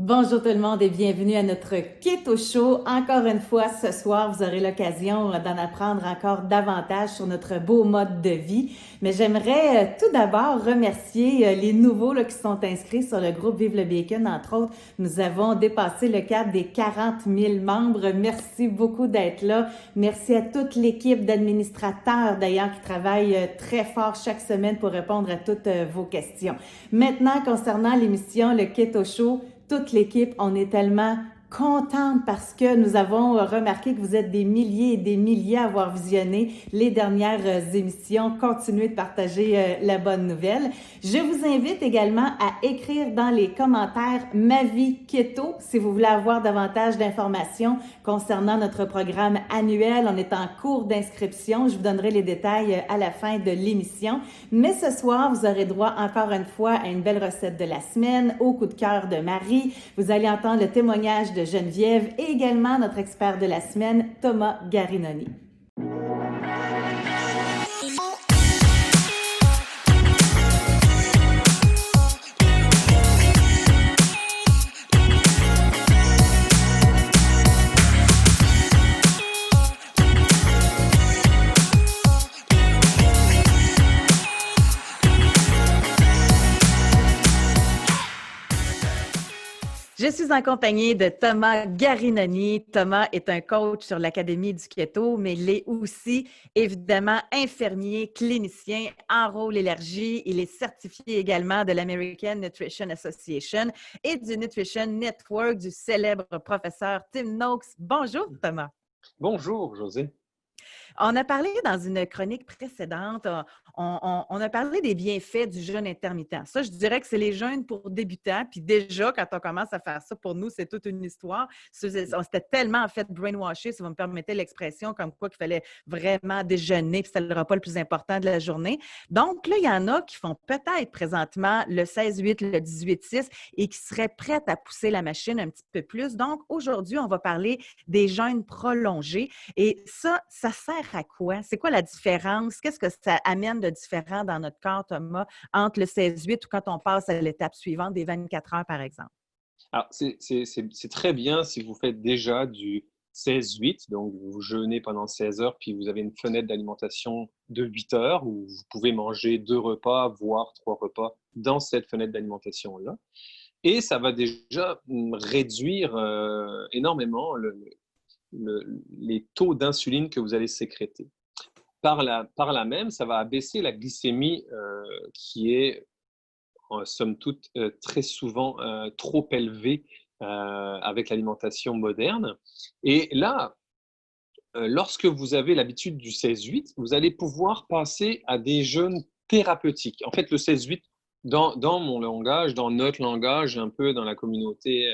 Bonjour tout le monde et bienvenue à notre Keto Show. Encore une fois, ce soir, vous aurez l'occasion d'en apprendre encore davantage sur notre beau mode de vie. Mais j'aimerais tout d'abord remercier les nouveaux qui sont inscrits sur le groupe Vive le Bacon. Entre autres, nous avons dépassé le cap des 40 000 membres. Merci beaucoup d'être là. Merci à toute l'équipe d'administrateurs d'ailleurs qui travaille très fort chaque semaine pour répondre à toutes vos questions. Maintenant, concernant l'émission Le Keto Show, toute l'équipe, on est tellement contente parce que nous avons remarqué que vous êtes des milliers et des milliers à avoir visionné les dernières émissions. Continuez de partager la bonne nouvelle. Je vous invite également à écrire dans les commentaires Ma vie keto si vous voulez avoir davantage d'informations concernant notre programme annuel. On est en cours d'inscription. Je vous donnerai les détails à la fin de l'émission. Mais ce soir, vous aurez droit encore une fois à une belle recette de la semaine, au coup de cœur de Marie. Vous allez entendre le témoignage de Geneviève et également notre expert de la semaine, Thomas Garinoni. Je suis en compagnie de Thomas Garinoni. Thomas est un coach sur l'Académie du Keto, mais il est aussi évidemment infirmier, clinicien en rôle élargi. Il est certifié également de l'American Nutrition Association et du Nutrition Network du célèbre professeur Tim Noakes. Bonjour Thomas. Bonjour José. On a parlé dans une chronique précédente, on a parlé des bienfaits du jeûne intermittent. Ça, je dirais que c'est les jeûnes pour débutants. Puis déjà, quand on commence à faire ça, pour nous, c'est toute une histoire. On s'était tellement en fait brainwashé, si vous me permettez l'expression, comme quoi qu'il fallait vraiment déjeuner, puis c'était le repas le plus important de la journée. Donc là, il y en a qui font peut-être présentement le 16-8, le 18-6 et qui seraient prêtes à pousser la machine un petit peu plus. Donc aujourd'hui, on va parler des jeûnes prolongés. Et ça sert à quoi? C'est quoi la différence? Qu'est-ce que ça amène de différent dans notre corps, Thomas, entre le 16-8 ou quand on passe à l'étape suivante des 24 heures, par exemple? Alors, c'est très bien si vous faites déjà du 16-8, donc vous jeûnez pendant 16 heures, puis vous avez une fenêtre d'alimentation de 8 heures où vous pouvez manger 2 repas, voire 3 repas dans cette fenêtre d'alimentation-là. Et ça va déjà réduire énormément les taux d'insuline que vous allez sécréter. Par là même, ça va abaisser la glycémie qui est, somme toute, très souvent trop élevée avec l'alimentation moderne. Et là, lorsque vous avez l'habitude du 16-8, vous allez pouvoir passer à des jeûnes thérapeutiques. En fait, le 16-8, dans mon langage, dans notre langage, un peu dans la communauté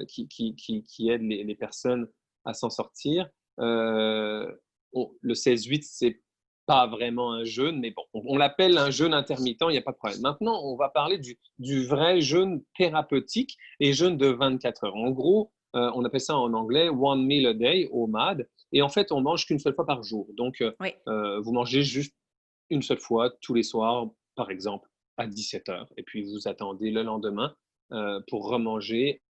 qui aide les personnes à s'en sortir, le 16-8, c'est pas vraiment un jeûne, mais bon, on l'appelle un jeûne intermittent, il n'y a pas de problème. Maintenant, on va parler du vrai jeûne thérapeutique et jeûne de 24 heures. En gros, on appelle ça en anglais one meal a day, OMAD, et en fait, on mange qu'une seule fois par jour. Donc, Oui. vous mangez juste une seule fois tous les soirs, par exemple, à 17 heures, et puis vous attendez le lendemain pour remanger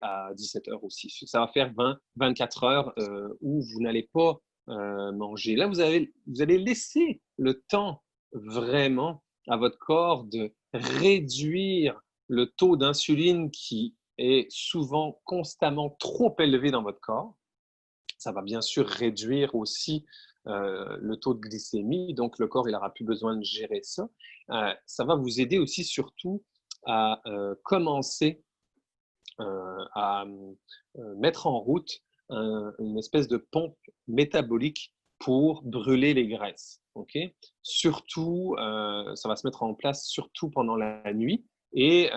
à 17 heures aussi. Ça va faire 24 heures où vous n'allez pas manger. Là, vous allez laisser le temps vraiment à votre corps de réduire le taux d'insuline qui est souvent constamment trop élevé dans votre corps. Ça va bien sûr réduire aussi le taux de glycémie, donc le corps il n'aura plus besoin de gérer ça. Ça va vous aider aussi surtout à commencer à mettre en route une espèce de pompe métabolique pour brûler les graisses. Okay? Surtout, ça va se mettre en place surtout pendant la nuit. Et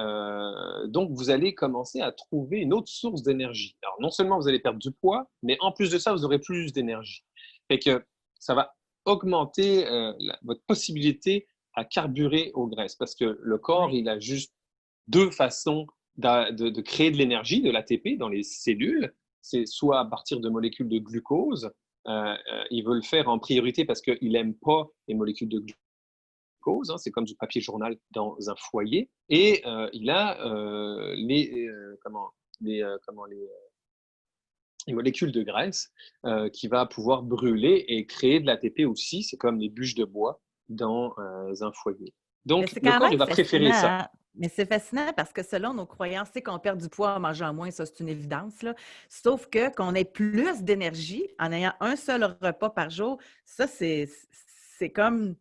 donc, vous allez commencer à trouver une autre source d'énergie. Alors, non seulement vous allez perdre du poids, mais en plus de ça, vous aurez plus d'énergie. Fait que ça va augmenter votre possibilité à carburer aux graisses parce que le corps, Oui. il a juste deux façons de créer de l'énergie, de l'ATP dans les cellules. C'est soit à partir de molécules de glucose. Il veut le faire en priorité parce qu'il n'aime pas les molécules de glucose, hein, c'est comme du papier journal dans un foyer, et il a les molécules de graisse qui va pouvoir brûler et créer de l'ATP aussi. C'est comme les bûches de bois dans un foyer. Mais Donc, c'est le quand corps, même il va préférer fascinant, ça. hein? Mais c'est fascinant parce que selon nos croyances, c'est qu'on perd du poids en mangeant moins, ça c'est une évidence, là. Sauf que qu'on ait plus d'énergie en ayant un seul repas par jour, ça c'est comme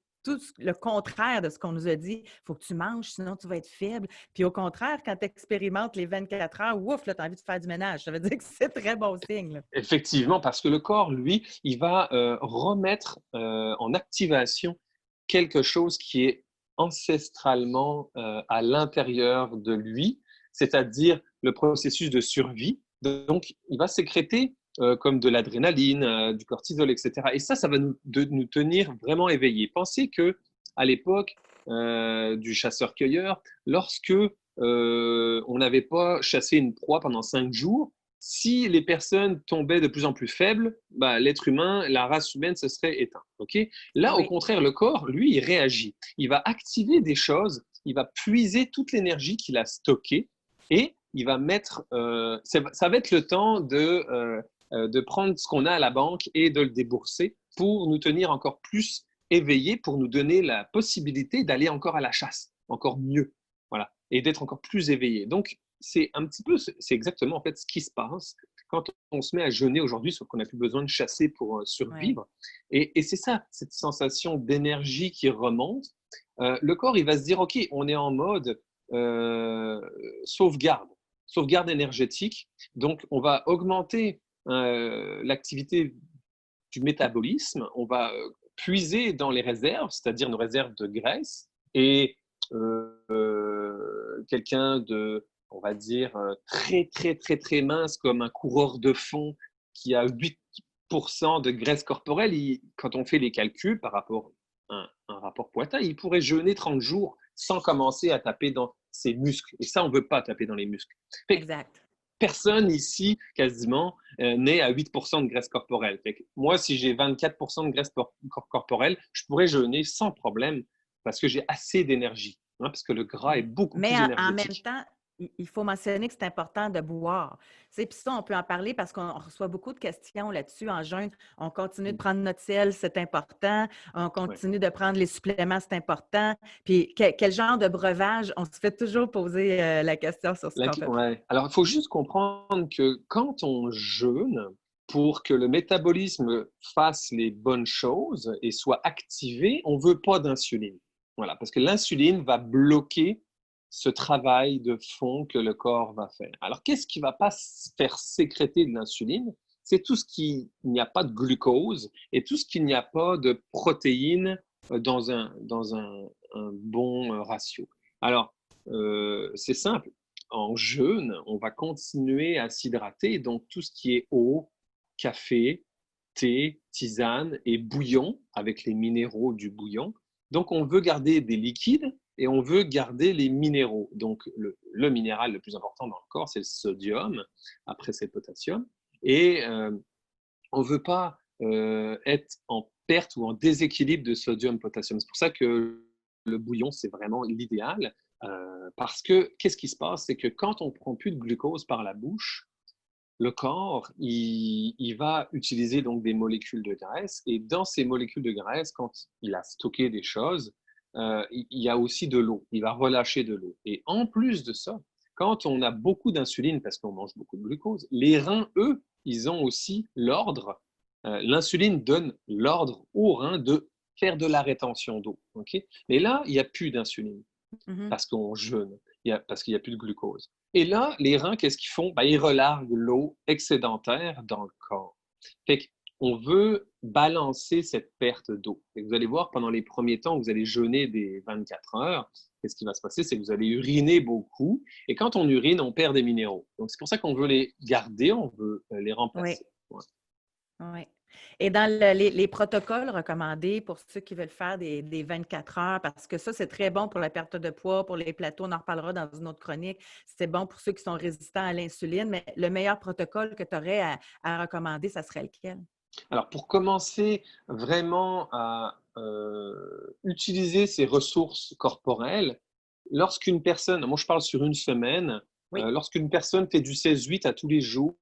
le contraire de ce qu'on nous a dit. Il faut que tu manges, sinon tu vas être faible. Puis au contraire, quand tu expérimentes les 24 heures, ouf, là, tu as envie de faire du ménage. Ça veut dire que c'est très bon signe, là. Effectivement, parce que le corps, lui, il va remettre en activation quelque chose qui est ancestralement à l'intérieur de lui, c'est-à-dire le processus de survie. Donc, il va sécréter comme de l'adrénaline, du cortisol, etc. Et ça va nous tenir vraiment éveillés. Pensez que à l'époque du chasseur-cueilleur, lorsque on n'avait pas chassé une proie pendant 5 jours, si les personnes tombaient de plus en plus faibles, bah, l'être humain, la race humaine, se serait éteint. Okay. Là, au Oui. contraire, le corps, lui, il réagit. Il va activer des choses, il va puiser toute l'énergie qu'il a stockée et il va mettre. Ça va être le temps de prendre ce qu'on a à la banque et de le débourser pour nous tenir encore plus éveillés, pour nous donner la possibilité d'aller encore à la chasse, encore mieux. Voilà. Et d'être encore plus éveillés. Donc, c'est un petit peu, c'est exactement en fait ce qui se passe quand on se met à jeûner aujourd'hui, sauf qu'on n'a plus besoin de chasser pour survivre. Ouais. Et c'est ça, cette sensation d'énergie qui remonte. Le corps, il va se dire, OK, on est en mode euh, sauvegarde, sauvegarde énergétique. Donc, on va augmenter l'activité du métabolisme, on va puiser dans les réserves, c'est-à-dire nos réserves de graisse, et quelqu'un de, on va dire, très, très, très, très mince, comme un coureur de fond qui a 8% de graisse corporelle, quand on fait les calculs par rapport à un rapport Poitin, il pourrait jeûner 30 jours sans commencer à taper dans ses muscles. Et ça, on ne veut pas taper dans les muscles. Exact. Personne ici, quasiment, n'est à 8% de graisse corporelle. Fait que moi, si j'ai 24% de graisse corporelle, je pourrais jeûner sans problème parce que j'ai assez d'énergie, hein, parce que le gras est beaucoup Mais plus en même énergétique. temps, il faut mentionner que c'est important de boire. Puis ça, on peut en parler parce qu'on reçoit beaucoup de questions là-dessus en jeûne. On continue de prendre notre sel, c'est important. On Ouais. continue de prendre les suppléments, c'est important. Puis quel genre de breuvage? On se fait toujours poser la question sur ce qu'on fait. Ouais. Alors, il faut juste comprendre que quand on jeûne, pour que le métabolisme fasse les bonnes choses et soit activé, on ne veut pas d'insuline. Voilà, parce que l'insuline va bloquer ce travail de fond que le corps va faire. Alors, qu'est-ce qui ne va pas faire sécréter de l'insuline? C'est tout ce qui n'y a pas de glucose et tout ce qu'il n'y a pas de protéines dans un bon ratio. Alors, c'est simple. En jeûne, on va continuer à s'hydrater. Donc, tout ce qui est eau, café, thé, tisane et bouillon, avec les minéraux du bouillon. Donc, on veut garder des liquides et on veut garder les minéraux. Donc, le minéral le plus important dans le corps, c'est le sodium. Après, c'est le potassium. Et on ne veut pas être en perte ou en déséquilibre de sodium-potassium. C'est pour ça que le bouillon, c'est vraiment l'idéal. Parce que qu'est-ce qui se passe? C'est que quand on ne prend plus de glucose par la bouche, le corps, il va utiliser donc des molécules de graisse. Et dans ces molécules de graisse, quand il a stocké des choses, il y a aussi de l'eau. Il va relâcher de l'eau. Et en plus de ça, quand on a beaucoup d'insuline, parce qu'on mange beaucoup de glucose, les reins, eux, ils ont aussi l'ordre. L'insuline donne l'ordre aux reins de faire de la rétention d'eau. Okay. Mais là, il n'y a plus d'insuline Mhm. parce qu'on jeûne, parce qu'il n'y a plus de glucose. Et là, les reins, qu'est-ce qu'ils font? Ben, ils relarguent l'eau excédentaire dans le corps. Fait qu'on veut balancer cette perte d'eau. Vous allez voir, pendant les premiers temps, vous allez jeûner des 24 heures. Qu'est-ce qui va se passer? C'est que vous allez uriner beaucoup. Et quand on urine, on perd des minéraux. Donc, c'est pour ça qu'on veut les garder, on veut les Oui. remplacer. Ouais. Oui. Et dans les protocoles recommandés pour ceux qui veulent faire des 24 heures, parce que ça, c'est très bon pour la perte de poids, pour les plateaux, on en reparlera dans une autre chronique. C'est bon pour ceux qui sont résistants à l'insuline, mais le meilleur protocole que tu aurais à recommander, ça serait lequel? Alors, pour commencer vraiment à utiliser ses ressources corporelles. Lorsqu'une personne, moi je parle sur une semaine, Oui. lorsqu'une personne fait du 16-8 à tous les jours,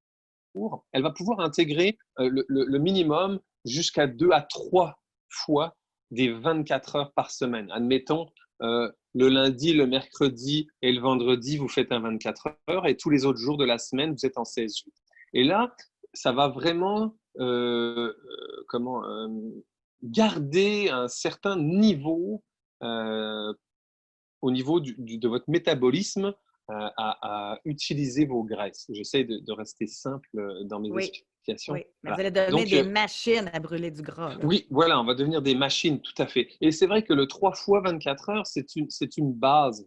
elle va pouvoir intégrer le minimum jusqu'à 2 à 3 fois des 24 heures par semaine. Admettons, le lundi, le mercredi et le vendredi, vous faites un 24 heures et tous les autres jours de la semaine, vous êtes en 16-8. Et là, ça va vraiment garder un certain niveau au niveau de votre métabolisme à utiliser vos graisses. J'essaie de rester simple dans mes Oui. explications. Oui, mais Voilà. vous allez devenir Donc, des machines à brûler du gras. Là. oui, voilà, on va devenir des machines, tout à fait. Et c'est vrai que le 3 fois 24 heures, c'est une base.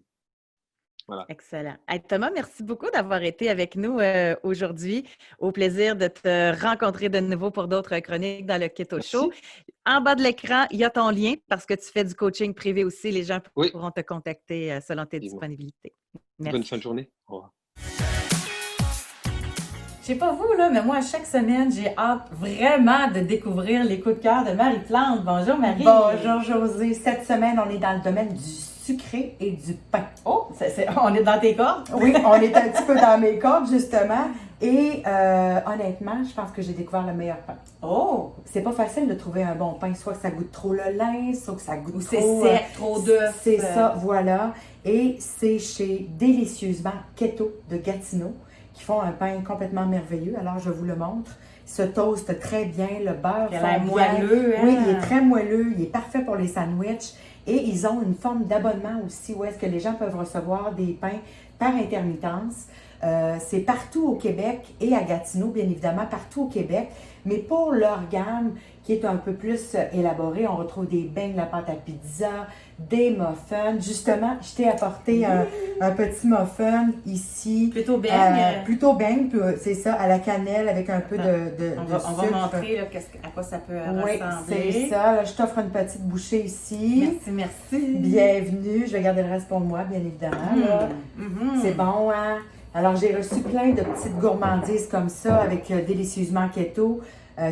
Voilà. Excellent. Hey, Thomas, merci beaucoup d'avoir été avec nous aujourd'hui. Au plaisir de te rencontrer de nouveau pour d'autres chroniques dans le Keto Show. Merci. En bas de l'écran, il y a ton lien parce que tu fais du coaching privé aussi. Les gens Oui, pourront te contacter selon tes vivement. disponibilités. Bonne fin de Merci. journée. Au revoir. Je sais pas vous, là, mais moi, chaque semaine, j'ai hâte vraiment de découvrir les coups de cœur de Marie Plante. Bonjour, Marie. Bonjour, Josée. Cette semaine, on est dans le domaine du sucré et du pain. Oh, on est dans tes cordes? Oui, on est un petit peu dans mes cordes, justement. Et honnêtement, je pense que j'ai découvert le meilleur pain. Oh! C'est pas facile de trouver un bon pain, soit que ça goûte trop le lin, soit que ça goûte Ou trop... c'est sec, trop d'œufs. C'est ça, voilà. Et c'est chez Délicieusement Keto de Gatineau qui font un pain complètement merveilleux. Alors, je vous le montre. Il se toast très bien, le beurre Il a fond l'air bien. moelleux, hein? Oui, il est très moelleux, il est parfait pour les sandwichs. Et ils ont une forme d'abonnement aussi où est-ce que les gens peuvent recevoir des pains par intermittence. C'est partout au Québec et à Gatineau, bien évidemment, partout au Québec. Mais pour leur gamme, qui est un peu plus élaborée, on retrouve des beignes, la pâte à pizza, des muffins. Justement, je t'ai apporté un petit muffin ici. Plutôt beigne. Plutôt beigne, c'est ça, à la cannelle avec un peu de On va sucre. montrer là, à quoi ça peut Oui, ressembler. c'est ça. Là, je t'offre une petite bouchée ici. Merci. Bienvenue. Je vais garder le reste pour moi, bien évidemment. là. C'est bon, hein? Alors, j'ai reçu plein de petites gourmandises comme ça avec Délicieusement Keto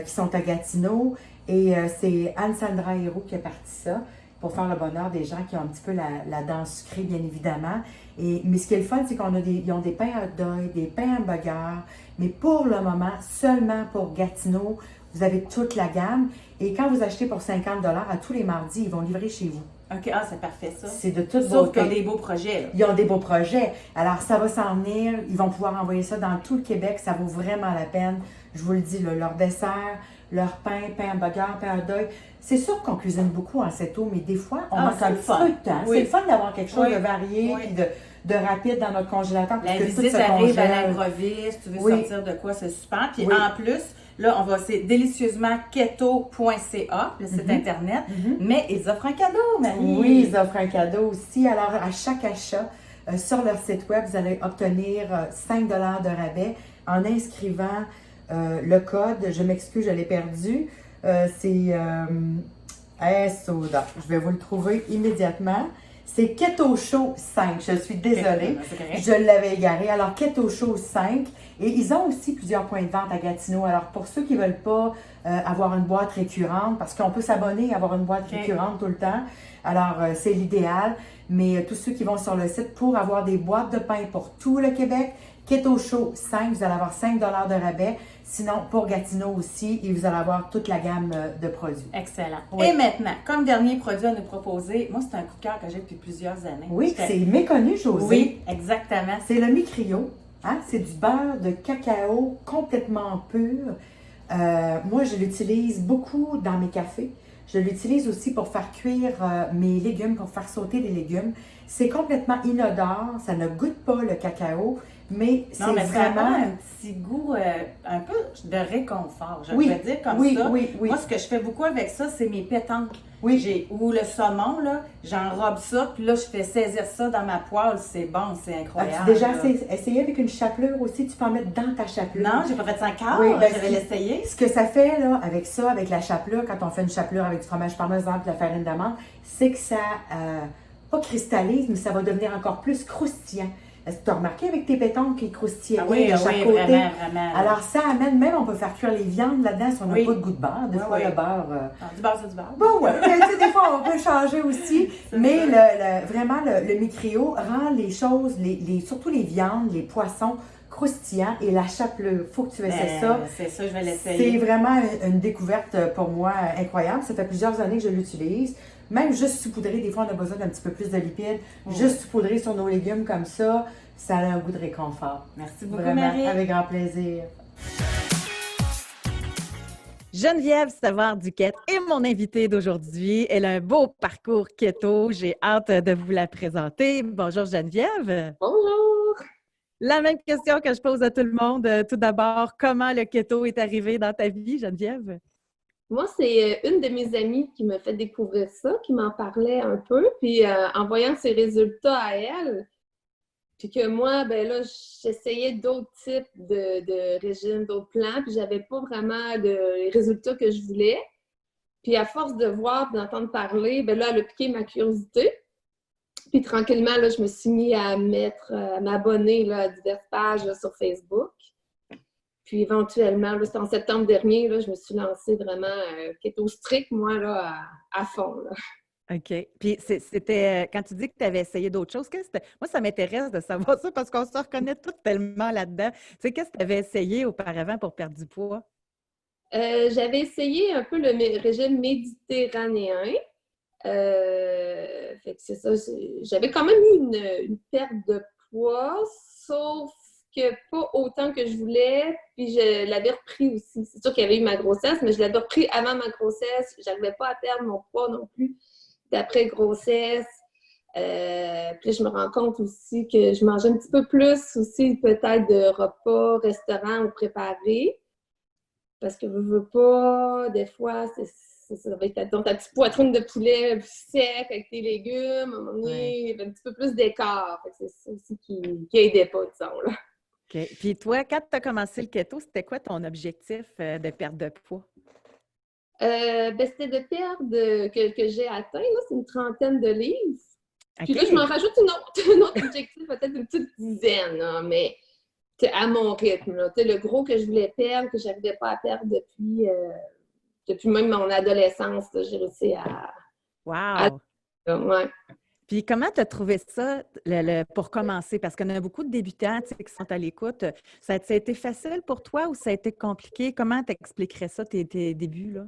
qui sont à Gatineau. Et c'est Anne-Sandra Héroux qui a parti ça pour faire le bonheur des gens qui ont un petit peu la dent sucrée, bien évidemment. Mais ce qui est le fun, c'est ils ont des pains hot dog, des pains hamburgers. Mais pour le moment, seulement pour Gatineau, vous avez toute la gamme. Et quand vous achetez pour 50 à tous les mardis, ils vont livrer chez vous. OK, c'est parfait ça. C'est de toute Sauf qu'ils beauté. ont des beaux projets. Là. Ils ont des beaux projets. Alors, ça va s'en venir. Ils vont pouvoir envoyer ça dans tout le Québec. Ça vaut vraiment la peine. Je vous le dis, là, leur dessert, leur pain hamburger, pain hot dog. C'est sûr qu'on cuisine beaucoup en cette eau, mais des fois, on manque c'est un le petit fun. peu de temps. Oui. C'est le fun d'avoir quelque chose Oui. de varié Oui. et de rapide dans notre congélateur. La parce que tout visite se arrive à congèle. l'improviste, tu veux Oui. sortir de quoi, c'est super. Puis Oui. en plus, là, c'est délicieusement-keto.ca, le site internet, mais ils offrent un cadeau, Marie. Oui, ils offrent un cadeau aussi. Alors, à chaque achat sur leur site web, vous allez obtenir 5 de rabais en inscrivant le code. Je m'excuse, je l'ai perdu. C'est Soda. Je vais vous le trouver immédiatement. C'est Keto Show 5. Je suis désolée. C'est correct. Je l'avais égaré. Alors, Keto Show 5. Et ils ont aussi plusieurs points de vente à Gatineau. Alors, pour ceux qui ne veulent pas avoir une boîte récurrente, parce qu'on peut s'abonner et avoir une boîte récurrente tout le temps. Alors, c'est l'idéal. Mais tous ceux qui vont sur le site pour avoir des boîtes de pain pour tout le Québec, Keto Show 5, vous allez avoir 5 de rabais. Sinon, pour Gatineau aussi, et vous allez avoir toute la gamme de produits. Excellent. Oui. Et maintenant, comme dernier produit à nous proposer, moi, c'est un coup de cœur que j'ai depuis plusieurs années. Oui, c'est méconnu, Josée. Oui, exactement. C'est le Micrio. Hein? C'est du beurre de cacao complètement pur. Moi, je l'utilise beaucoup dans mes cafés. Je l'utilise aussi pour faire cuire mes légumes, pour faire sauter des légumes. C'est complètement inodore, ça ne goûte pas le cacao, mais c'est Non, mais vraiment... un petit goût un peu de réconfort, je Oui, vais dire comme oui, ça. oui, oui. Moi, ce que je fais beaucoup avec ça, c'est mes pétanques. Oui. Ou le saumon, là, j'enrobe ça, puis là, je fais saisir ça dans ma poêle. C'est bon, c'est incroyable. As-tu déjà là. essayé avec une chapelure aussi? Tu peux en mettre dans ta chapelure. Non, j'ai pas fait ça encore. Oui, ben, je vais l'essayer. Ce que ça fait, là, avec ça, avec la chapelure, quand on fait une chapelure avec du fromage parmesan et de la farine d'amande, c'est que ça, pas cristallise, mais ça va devenir encore plus croustillant. Est-ce que tu as remarqué avec tes pétons qui croustillaient Ah oui, de ah chaque oui, côté? vraiment, vraiment. Alors, ça amène, même on peut faire cuire les viandes là-dedans si on n'a Oui. pas de goût de beurre. Des Oui, fois, oui. le beurre. Du beurre, c'est du beurre. Bon, ouais, mais, tu sais, des fois, on peut changer aussi. Mais vraiment, le micrio rend les choses, surtout les viandes, les poissons, croustillants et la chapelure. Faut que tu essaies ça. C'est ça, je vais l'essayer. C'est vraiment une découverte pour moi incroyable. Ça fait plusieurs années que je l'utilise. Même juste saupoudrer, des fois, on a besoin d'un petit peu plus de lipides. Juste saupoudrer sur nos légumes comme ça a un goût de réconfort. Merci beaucoup, Vraiment, Marie. avec grand plaisir. Geneviève Savard-Duquette est mon invitée d'aujourd'hui. Elle a un beau parcours keto. J'ai hâte de vous la présenter. Bonjour Geneviève. Bonjour! La même question que je pose à tout le monde. Tout d'abord, comment le keto est arrivé dans ta vie, Geneviève? Moi, c'est une de mes amies qui m'a fait découvrir ça, qui m'en parlait un peu. Puis en voyant ses résultats à elle, puis que moi, ben là, j'essayais d'autres types de régimes, d'autres plans, puis j'avais pas vraiment les résultats que je voulais. Puis à force de voir, d'entendre parler, ben là, elle a piqué ma curiosité. Puis tranquillement, là, je me suis mis à m'abonner là, à diverses pages là, sur Facebook. Puis éventuellement, là, c'était en septembre dernier, là, je me suis lancée vraiment keto strict, moi, là, à fond. Là. OK. Puis c'était quand tu dis que tu avais essayé d'autres choses, moi, ça m'intéresse de savoir ça parce qu'on se reconnaît tous tellement là-dedans. Tu sais, qu'est-ce que tu avais essayé auparavant pour perdre du poids? J'avais essayé un peu le régime méditerranéen. Fait que c'est ça. J'avais quand même eu une perte de poids, sauf que pas autant que je voulais. Puis je l'avais repris aussi. C'est sûr qu'il y avait eu ma grossesse, mais je l'avais repris avant ma grossesse. J'arrivais pas à perdre mon poids non plus d'après grossesse. Puis je me rends compte aussi que je mangeais un petit peu plus aussi peut-être de repas, restaurants ou préparés. Parce que je veux pas, des fois, ça va être dans ta petite poitrine de poulet sec avec tes légumes. À un moment donné, il y avait un petit peu plus d'écart. C'est ça aussi qui aidait pas, disons. Là. OK. Puis toi, quand tu as commencé le keto, c'était quoi ton objectif de perte de poids? C'était de perdre, que j'ai atteint, là, c'est une trentaine de livres. Puis Okay. là, je m'en rajoute un autre objectif, peut-être une petite dizaine, là, mais à mon rythme. Là. Le gros que je voulais perdre, que je n'arrivais pas à perdre depuis même mon adolescence, là, j'ai réussi à... Wow! Ouais. Puis comment tu as trouvé ça pour commencer? Parce qu'on a beaucoup de débutants qui sont à l'écoute. Ça a été facile pour toi ou ça a été compliqué? Comment tu expliquerais ça, tes débuts? Là?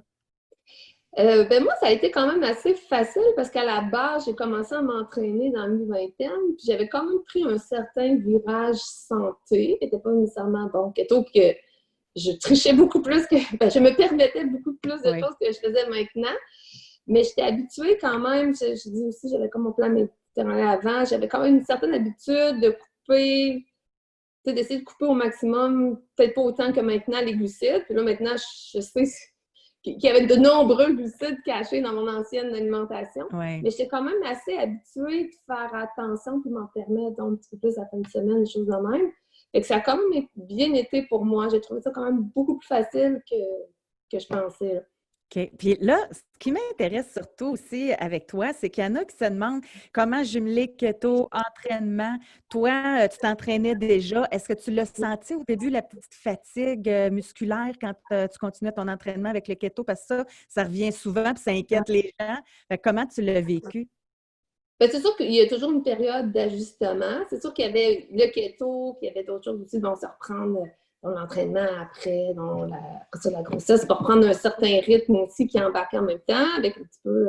Ben moi, ça a été quand même assez facile parce qu'à la base, j'ai commencé à m'entraîner dans la mi-vingtaine, puis j'avais quand même pris un certain virage santé, qui n'était pas nécessairement bon keto, que je trichais beaucoup plus que... Ben, je me permettais beaucoup plus de choses que je faisais maintenant, mais j'étais habituée quand même, je dis aussi, j'avais comme mon plan méditerranéen avant, j'avais quand même une certaine habitude de couper, d'essayer de couper au maximum, peut-être pas autant que maintenant les glucides, puis là maintenant, je sais qu'il y avait de nombreux glucides cachés dans mon ancienne alimentation. Ouais. Mais j'étais quand même assez habituée de faire attention puis m'en permettre un petit peu plus la fin de semaine, des choses de même. Fait que ça a quand même bien été pour moi. J'ai trouvé ça quand même beaucoup plus facile que je pensais. Là. OK. Puis là, ce qui m'intéresse surtout aussi avec toi, c'est qu'il y en a qui se demandent comment jumeler keto, entraînement. Toi, tu t'entraînais déjà. Est-ce que tu l'as senti au début, la petite fatigue musculaire quand tu continuais ton entraînement avec le keto? Parce que ça revient souvent puis ça inquiète les gens. Fait que comment tu l'as vécu? Ben, c'est sûr qu'il y a toujours une période d'ajustement. C'est sûr qu'il y avait le keto, puis il y avait d'autres choses aussi. Bon, se reprendre dans l'entraînement après, sur la grossesse, pour prendre un certain rythme aussi qui embarquait en même temps, avec un petit peu...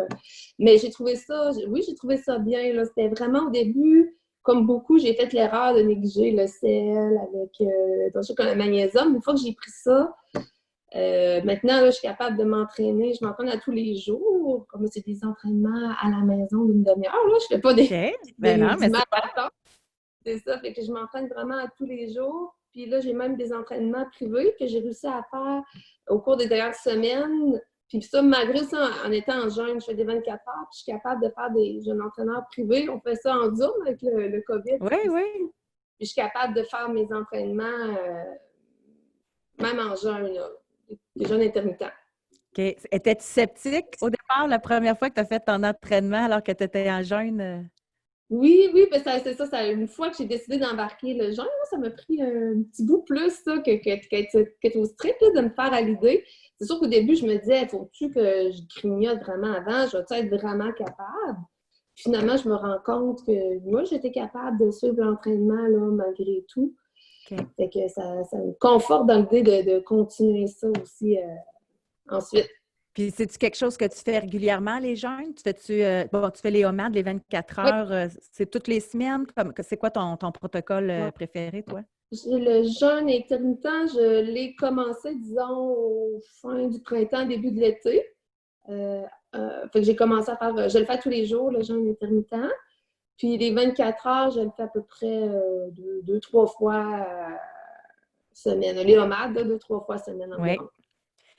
Mais j'ai trouvé ça, j'ai trouvé ça bien. Là. C'était vraiment au début, comme beaucoup, j'ai fait l'erreur de négliger le sel avec le magnésium. Une fois que j'ai pris ça, maintenant, là, je suis capable de m'entraîner. Je m'entraîne à tous les jours. Comme c'est des entraînements à la maison d'une demi-heure. Là. Je fais pas des... OK. Ben non, mais c'est ça, fait que je m'entraîne vraiment à tous les jours. Puis là, j'ai même des entraînements privés que j'ai réussi à faire au cours des dernières semaines. Puis ça, malgré ça, en étant en jeûne, je fais des 24 heures, puis je suis capable de faire des jeunes entraîneurs privés. On fait ça en Zoom avec le COVID. Oui, oui. Puis je suis capable de faire mes entraînements même en jeûne, là, des jeûnes intermittents. OK. Étais-tu sceptique au départ, la première fois que tu as fait ton entraînement alors que tu étais en jeûne? Oui, oui, ben c'est ça, une fois que j'ai décidé d'embarquer le jeûne, là, ça m'a pris un petit bout plus ça, que au strip, là, de me faire à l'idée. C'est sûr qu'au début, je me disais, faut-tu que je grignote vraiment avant? Je vais-tu être vraiment capable? Finalement, je me rends compte que moi, j'étais capable de suivre l'entraînement là, malgré tout. OK. Fait que ça me conforte dans l'idée de continuer ça aussi ensuite. Puis, c'est-tu quelque chose que tu fais régulièrement, les jeûnes? Tu fais les OMAD, les 24 Oui, heures, c'est toutes les semaines? C'est quoi ton protocole ouais. préféré, toi? Le jeûne intermittent, je l'ai commencé, disons, au fin du printemps, début de l'été. Fait que j'ai commencé à faire, je le fais tous les jours, le jeûne intermittent. Puis les 24 heures, je le fais à peu près deux, trois fois semaine. Les homades, deux, trois fois semaine Oui. environ.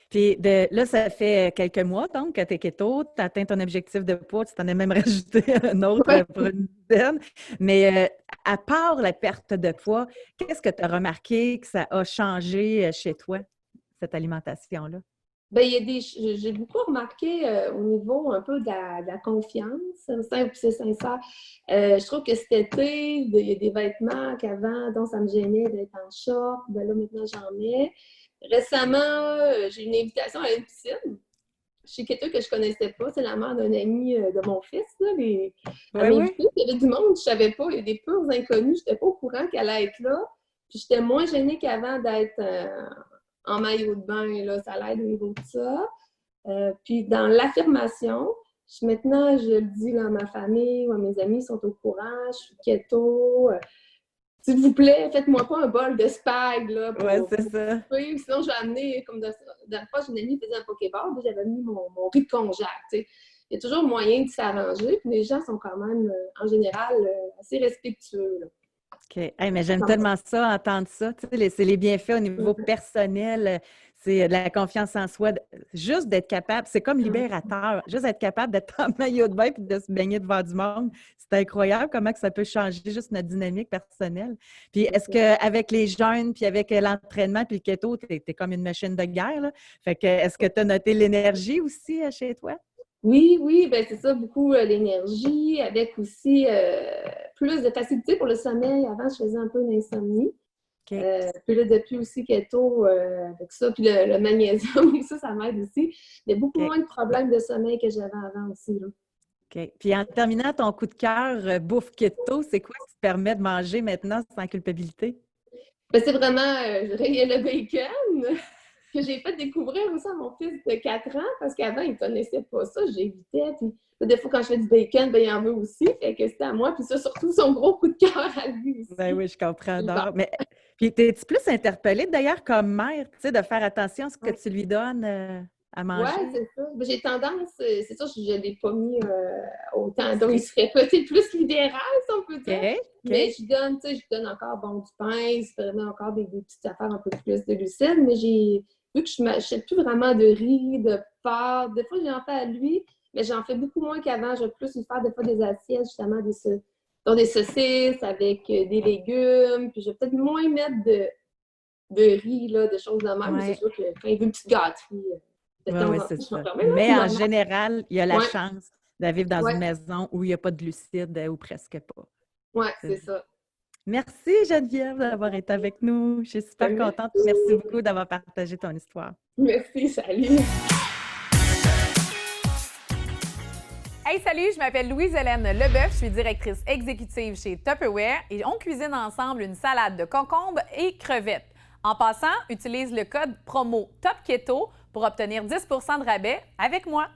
Puis là, ça fait quelques mois, donc, que tu es keto, tu as atteint ton objectif de poids, tu t'en as même rajouté un autre Ouais. pour une dizaine. Mais à part la perte de poids, qu'est-ce que tu as remarqué que ça a changé chez toi, cette alimentation-là? Ben, j'ai beaucoup remarqué au niveau un peu de la confiance, c'est simple, c'est sincère. Je trouve que cet été, il y a des vêtements qu'avant, dont ça me gênait d'être en short, ben là, maintenant, j'en mets. Récemment, j'ai une invitation à une piscine. Chez quelqu'un que je connaissais pas, c'est la mère d'un ami de mon fils, là, elle m'a Oui. invitée, il y avait du monde, je savais pas, il y a des purs inconnus, j'étais pas au courant qu'elle allait être là. Puis j'étais moins gênée qu'avant d'être en maillot de bain, là, ça l'aide au niveau de ça. Puis dans l'affirmation, maintenant, je le dis là, à ma famille, à mes amis sont au courant, je suis keto. S'il vous plaît, faites-moi pas un bol de spag, là, Oui, c'est ça. sinon je vais amener, comme dans la fois, j'ai une amie qui faisait un pokéball, puis j'avais mis mon riz de congèle, tu sais. Il y a toujours moyen de s'arranger, puis les gens sont quand même, en général, assez respectueux, là. OK. Hey, mais j'aime tellement ça, entendre ça. Tu sais, c'est les bienfaits au niveau personnel, c'est de la confiance en soi. Juste d'être capable, c'est comme libérateur. Juste être capable d'être en maillot de bain et de se baigner devant du monde. C'est incroyable comment que ça peut changer juste notre dynamique personnelle. Puis est-ce qu'avec les jeunes, puis avec l'entraînement, puis le keto, tu es comme une machine de guerre, là? Fait que est-ce que tu as noté l'énergie aussi chez toi? Oui, oui, ben c'est ça, beaucoup l'énergie, avec aussi plus de facilité pour le sommeil. Avant, je faisais un peu d'insomnie. Okay. Puis là, depuis aussi keto, avec ça, puis le magnésium, ça m'aide aussi. Il y a beaucoup moins de problèmes de sommeil que j'avais avant aussi, là. OK. Puis en terminant ton coup de cœur, bouffe keto, c'est quoi qui te permet de manger maintenant sans culpabilité? Ben, c'est vraiment, je dirais, il y a le bacon que j'ai fait découvrir aussi à mon fils de 4 ans, parce qu'avant, il ne connaissait pas ça, j'évitais. Puis des fois, quand je fais du bacon, ben, il en veut aussi, fait que c'était à moi. Puis ça, surtout, son gros coup de cœur à lui aussi. Ben oui, je comprends. Mais puis, es-tu plus interpellée d'ailleurs comme mère, tu sais, de faire attention à ce que tu lui donnes à manger? Oui, c'est ça. Ben, j'ai tendance, c'est sûr, je ne l'ai pas mis autant. Donc, il serait peut-être plus libéral, si on peut dire. Okay. Mais je donne encore du pain, je donne encore des petites affaires un peu plus de glucides, mais vu que je ne m'achète plus vraiment de riz, de pâtes, des fois, j'en fais à lui, mais j'en fais beaucoup moins qu'avant. Je vais plus lui faire des fois des assiettes, justement, des saucisses avec des légumes, puis je vais peut-être moins mettre de riz, là, de choses de même, mais c'est sûr que quand il veut une petite gâterie, oui, c'est ça. Mais en général, il y a la chance de vivre dans une maison où il n'y a pas de glucides ou presque pas. Oui, c'est ça. Merci Geneviève d'avoir été avec nous. Je suis super contente. Merci beaucoup d'avoir partagé ton histoire. Merci, salut. Hey, salut, je m'appelle Louise-Hélène Leboeuf, je suis directrice exécutive chez Tupperware et on cuisine ensemble une salade de concombres et crevettes. En passant, utilise le code promo TOPKETO pour obtenir 10 % de rabais avec moi.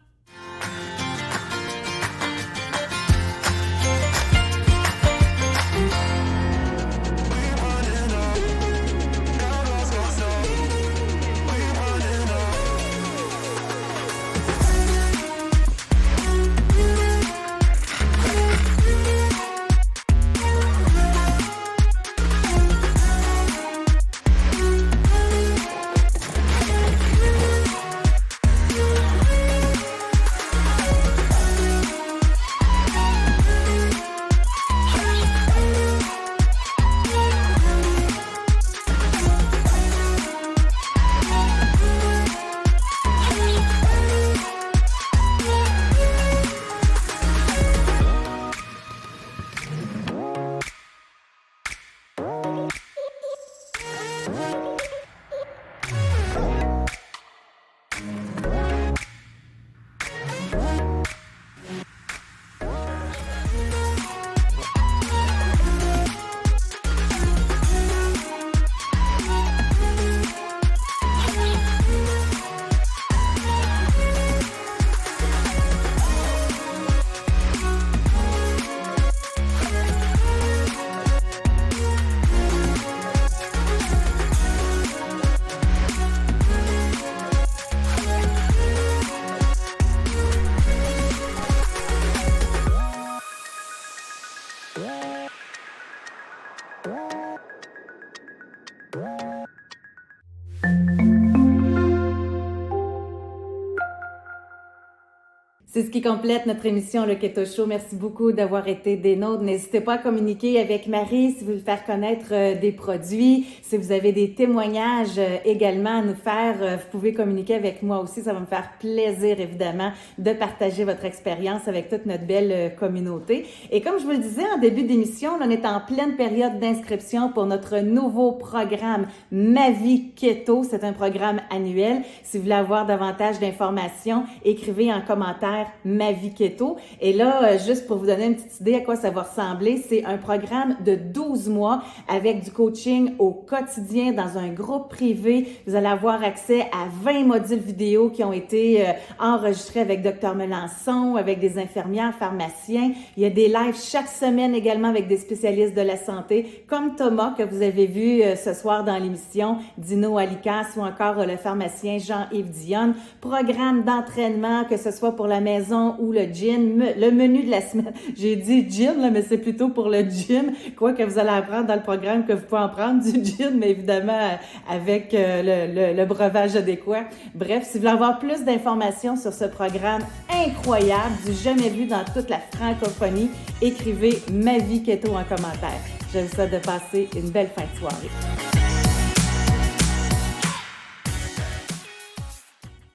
C'est ce qui complète notre émission Le Keto Show. Merci beaucoup d'avoir été des nôtres. N'hésitez pas à communiquer avec Marie si vous voulez faire connaître des produits. Si vous avez des témoignages également à nous faire, vous pouvez communiquer avec moi aussi. Ça va me faire plaisir, évidemment, de partager votre expérience avec toute notre belle communauté. Et comme je vous le disais en début d'émission, on est en pleine période d'inscription pour notre nouveau programme Ma Vie Keto. C'est un programme annuel. Si vous voulez avoir davantage d'informations, écrivez en commentaire Ma Vie Keto. Et là, juste pour vous donner une petite idée à quoi ça va ressembler, c'est un programme de 12 mois avec du coaching au quotidien dans un groupe privé. Vous allez avoir accès à 20 modules vidéo qui ont été enregistrés avec Dr Melançon, avec des infirmières, pharmaciens. Il y a des lives chaque semaine également avec des spécialistes de la santé, comme Thomas que vous avez vu ce soir dans l'émission, Dino Alicas ou encore le pharmacien Jean-Yves Dionne. Programme d'entraînement, que ce soit pour la maison ou le gym, le menu de la semaine. J'ai dit gym, là, mais c'est plutôt pour le gym. Quoi que vous allez apprendre dans le programme, que vous pouvez en prendre du gym, mais évidemment avec le breuvage adéquat. Bref, si vous voulez avoir plus d'informations sur ce programme incroyable, du jamais vu dans toute la francophonie, écrivez Ma Vie Keto en commentaire. Je vous souhaite de passer une belle fin de soirée.